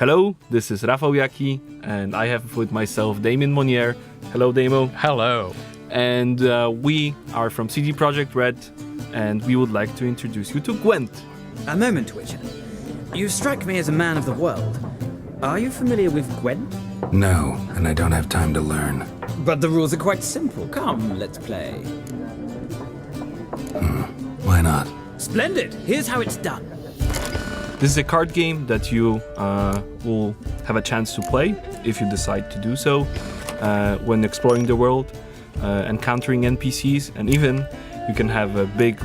Hello, this is Rafał Jaki, and I have with myself Damien Monnier. Hello, Damo. Hello. And we are from CD Projekt Red, and we would like to introduce you to Gwent. A moment, Witcher. You strike me as a man of the world. Are you familiar with Gwent? No, and I don't have time to learn. But the rules are quite simple. Come, let's play. Why not? Splendid! Here's how it's done. This is a card game that you will have a chance to play if you decide to do so when exploring the world, encountering NPCs, and even you can have a big,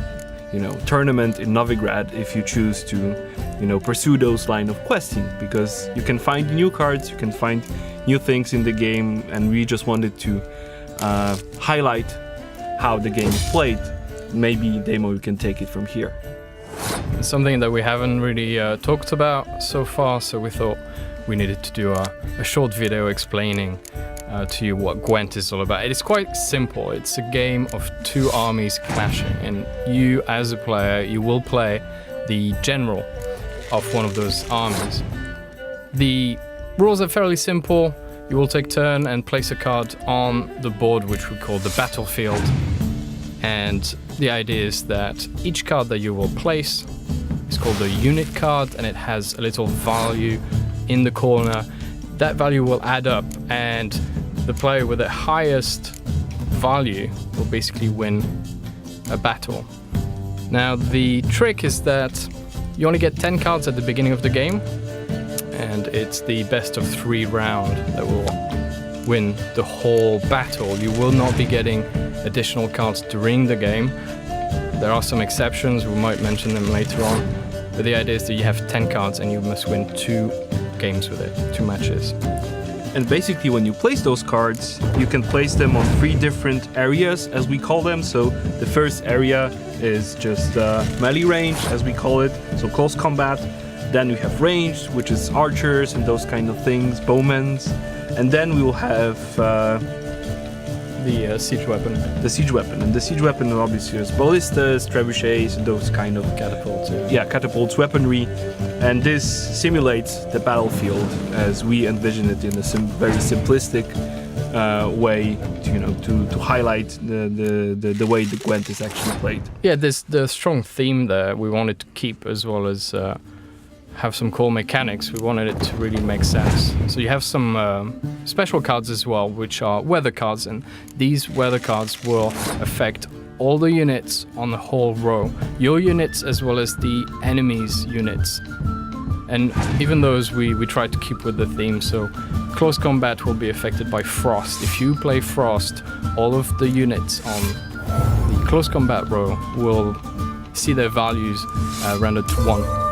tournament in Novigrad if you choose to, pursue those line of questing, because you can find new cards, you can find new things in the game, and we just wanted to highlight how the game is played. Maybe, Damo, you can take it from here. Something that we haven't really talked about so far, so we thought we needed to do a short video explaining to you what Gwent is all about. It is quite simple. It's a game of two armies clashing, and you, as a player, you will play the general of one of those armies. The rules are fairly simple. You will take turn and place a card on the board, which we call the battlefield. And the idea is that each card that you will place is called a unit card, and it has a little value in the corner. That value will add up, and the player with the highest value will basically win a battle. Now, the trick is that you only get 10 cards at the beginning of the game, and it's the best of 3 round that will win the whole battle. You will not be getting additional cards during the game. There are some exceptions, we might mention them later on, but the idea is that you have 10 cards and you must win 2 games with it, 2 matches. And basically, when you place those cards, you can place them on 3 different areas, as we call them. So the first area is just melee range, as we call it, so close combat. Then we have ranged, which is archers and those kind of things, bowmen. And then we will have the siege weapon. The siege weapon. And the siege weapon obviously is ballistas, trebuchets, and those kind of catapults. Catapults, weaponry. And this simulates the battlefield as we envision it in a very simplistic way, to highlight the way the Gwent is actually played. Yeah, there's the strong theme there we wanted to keep, as well as have some cool mechanics. We wanted it to really make sense. So you have some special cards as well, which are weather cards, and these weather cards will affect all the units on the whole row. Your units as well as the enemy's units. And even those we try to keep with the theme, so close combat will be affected by frost. If you play frost, all of the units on the close combat row will see their values rendered to 1.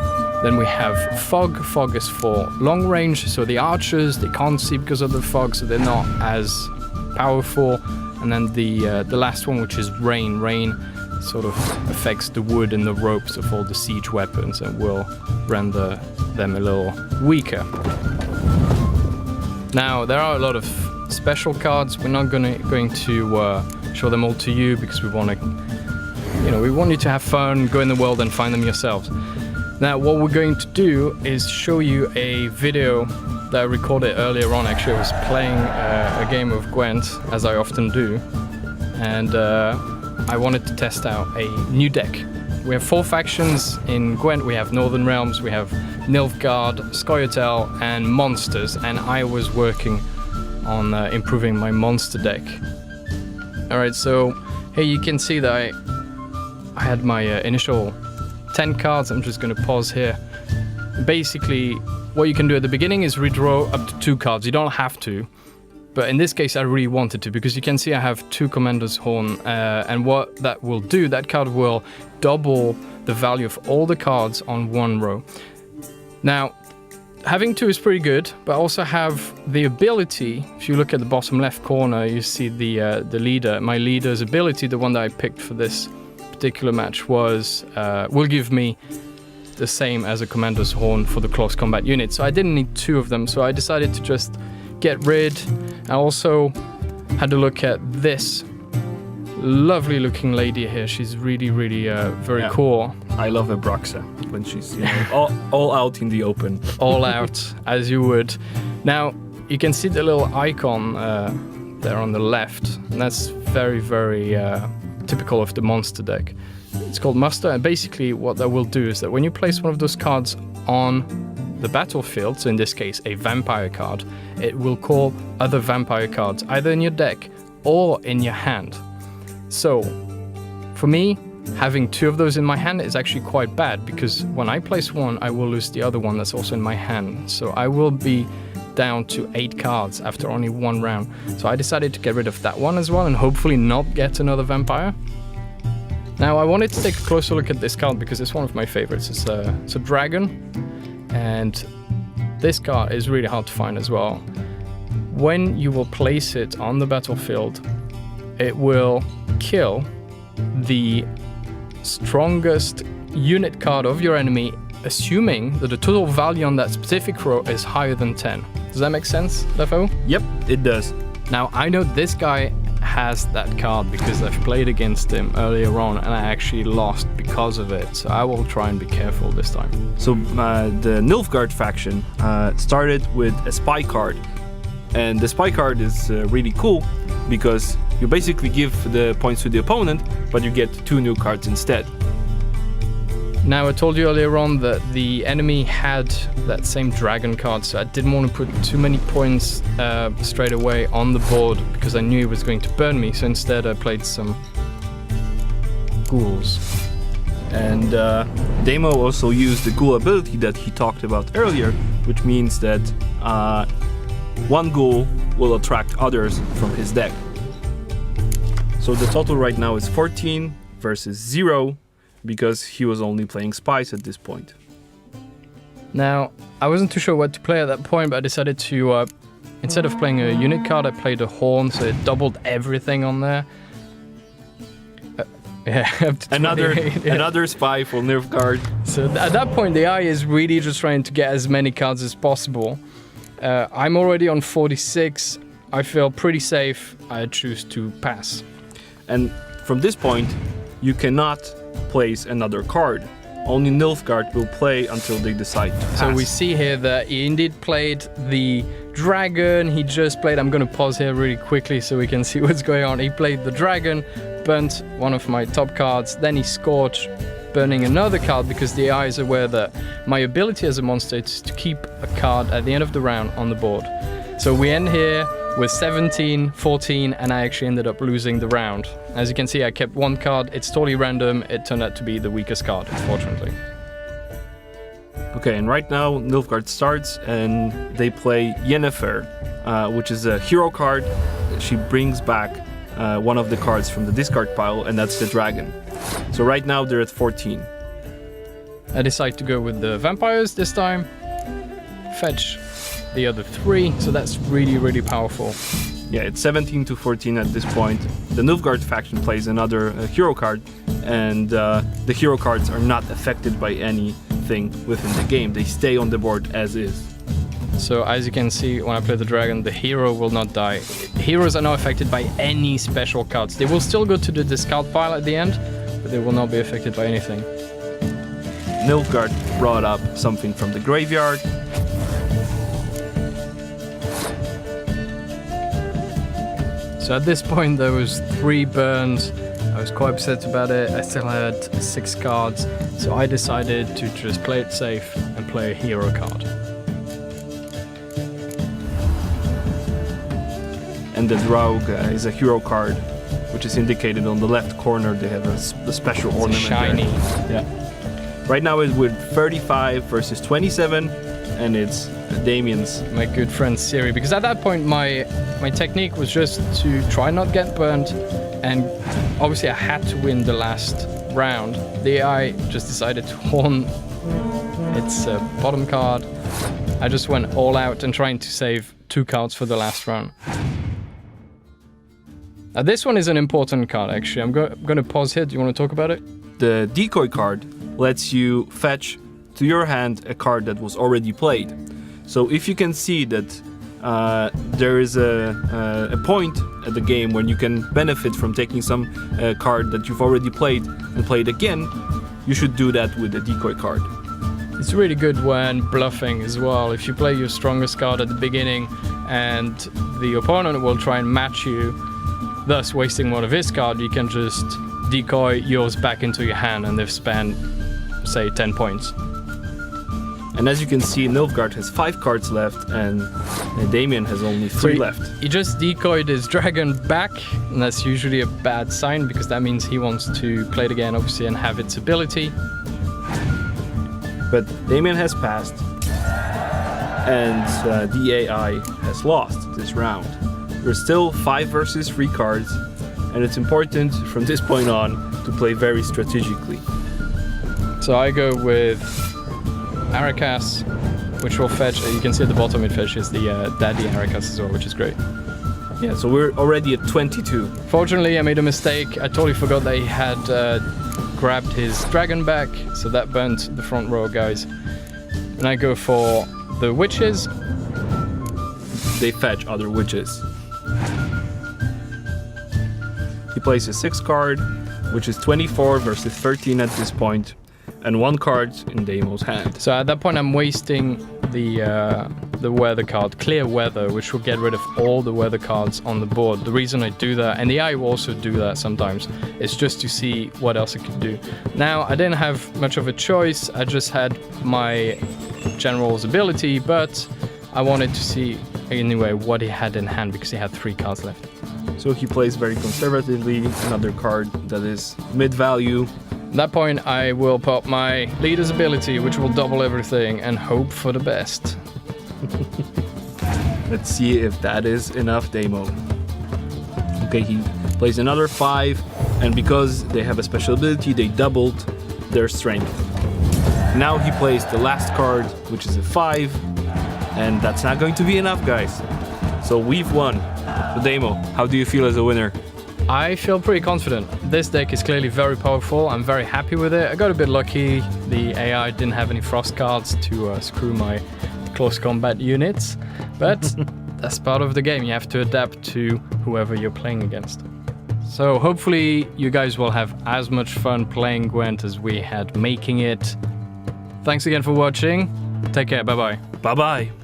Then we have fog. Fog is for long range, so the archers, they can't see because of the fog, so they're not as powerful. And then the last one, which is rain. Rain sort of affects the wood and the ropes of all the siege weapons and will render them a little weaker. Now, there are a lot of special cards. We're not going to show them all to you because we want you to have fun, go in the world and find them yourselves. Now, what we're going to do is show you a video that I recorded earlier on. Actually, I was playing a game of Gwent, as I often do, and I wanted to test out a new deck. We have 4 factions in Gwent. We have Northern Realms, we have Nilfgaard, Scoia'tael, and Monsters, and I was working on improving my monster deck. Alright, so here you can see that I had my initial 10 cards. I'm just going to pause here. Basically, what you can do at the beginning is redraw up to 2 cards. You don't have to, but in this case I really wanted to, because you can see I have 2 Commander's Horn, and what that will do, that card will double the value of all the cards on 1 row. Now, having 2 is pretty good, but I also have the ability, if you look at the bottom left corner, you see the leader. My leader's ability, the one that I picked for this particular match, will give me the same as a Commander's Horn for the close combat unit. So I didn't need 2 of them, so I decided to just get rid. I also had to look at this lovely looking lady here. She's really, really very Yeah. cool. I love Abraxa when she's all out in the open. All out, as you would. Now, you can see the little icon there on the left, and that's very, very typical of the monster deck. It's called muster, and basically what that will do is that when you place one of those cards on the battlefield, so in this case a vampire card, it will call other vampire cards either in your deck or in your hand. So, for me, having two of those in my hand is actually quite bad, because when I place one, I will lose the other one that's also in my hand. So I will be down to 8 cards after only one round. So I decided to get rid of that one as well and hopefully not get another vampire. Now I wanted to take a closer look at this card because it's one of my favorites. It's a dragon, and this card is really hard to find as well. When you will place it on the battlefield, it will kill the strongest unit card of your enemy, assuming that the total value on that specific row is higher than 10. Does that make sense, Lefo? Yep, it does. Now, I know this guy has that card because I've played against him earlier on and I actually lost because of it, so I will try and be careful this time. So the Nilfgaard faction started with a spy card, and the spy card is really cool because you basically give the points to the opponent, but you get 2 new cards instead. Now, I told you earlier on that the enemy had that same dragon card, so I didn't want to put too many points straight away on the board because I knew he was going to burn me, so instead I played some ghouls. And Demo also used the ghoul ability that he talked about earlier, which means that one ghoul will attract others from his deck. So the total right now is 14 versus 0, because he was only playing spies at this point. Now, I wasn't too sure what to play at that point, but I decided to, instead of playing a unit card, I played a horn, so it doubled everything on there. Yeah, up to 28, yeah. Another spy for Nilfgaard. So at that point, the AI is really just trying to get as many cards as possible. I'm already on 46. I feel pretty safe. I choose to pass. And from this point, you cannot place another card. Only Nilfgaard will play until they decide to pass. So we see here that he indeed played the dragon. He just played, I'm going to pause here really quickly so we can see what's going on. He played the dragon, burnt one of my top cards, then he scorched, burning another card because the AI is aware that my ability as a monster is to keep a card at the end of the round on the board. So we end here with 17, 14, and I actually ended up losing the round. As you can see, I kept one card. It's totally random. It turned out to be the weakest card, unfortunately. Okay, and right now Nilfgaard starts and they play Yennefer, which is a hero card. She brings back one of the cards from the discard pile, and that's the dragon. So right now they're at 14. I decide to go with the vampires this time. Fetch the other 3, so that's really, really powerful. Yeah, it's 17 to 14 at this point. The Nilfgaard faction plays another hero card, and the hero cards are not affected by anything within the game. They stay on the board as is. So as you can see, when I play the dragon, the hero will not die. Heroes are not affected by any special cards. They will still go to the discard pile at the end, but they will not be affected by anything. Nilfgaard brought up something from the graveyard. So at this point there was 3 burns. I was quite upset about it. I still had 6 cards, so I decided to just play it safe and play a hero card. And the Draug is a hero card, which is indicated on the left corner. They have a special ornament Shiny. there. Yeah. Right now it's with 35 versus 27, and it's Damien's. My good friend Siri, because at that point my technique was just to try not get burnt, and obviously I had to win the last round. The AI just decided to horn its bottom card. I just went all out and trying to save 2 cards for the last round. Now this one is an important card actually. I'm going to pause here. Do you want to talk about it? The decoy card lets you fetch to your hand a card that was already played. So if you can see that there is a point at the game when you can benefit from taking some card that you've already played and play it again. You should do that with a decoy card. It's really good when bluffing as well. If you play your strongest card at the beginning and the opponent will try and match you, thus wasting one of his cards, you can just decoy yours back into your hand and they've spent, say, 10 points. And as you can see, Nilfgaard has 5 cards left and Damien has only 3 left. He just decoyed his dragon back, and that's usually a bad sign because that means he wants to play it again, obviously, and have its ability. But Damien has passed, and the AI has lost this round. There's still 5 versus 3 cards, and it's important from this point on to play very strategically. So I go with Arakas, which will fetch, you can see at the bottom it fetches the Daddy Arakas as well, which is great. Yeah, so we're already at 22. Fortunately, I made a mistake. I totally forgot that he had grabbed his dragon back, so that burnt the front row guys. And I go for the witches. They fetch other witches. He plays a 6 card, which is 24 versus 13 at this point, and 1 card in Daemo's hand. So at that point I'm wasting the weather card, Clear Weather, which will get rid of all the weather cards on the board. The reason I do that, and the AI will also do that sometimes, is just to see what else I could do. Now, I didn't have much of a choice, I just had my general's ability, but I wanted to see anyway what he had in hand because he had 3 cards left. So he plays very conservatively, another card that is mid-value. At that point, I will pop my leader's ability, which will double everything, and hope for the best. Let's see if that is enough, Daemo. Okay, he plays another 5, and because they have a special ability, they doubled their strength. Now he plays the last card, which is a 5, and that's not going to be enough, guys. So we've won. So Daemo, how do you feel as a winner? I feel pretty confident. This deck is clearly very powerful. I'm very happy with it. I got a bit lucky. The AI didn't have any frost cards to screw my close combat units, but that's part of the game. You have to adapt to whoever you're playing against. So hopefully you guys will have as much fun playing Gwent as we had making it. Thanks again for watching. Take care. Bye-bye. Bye-bye.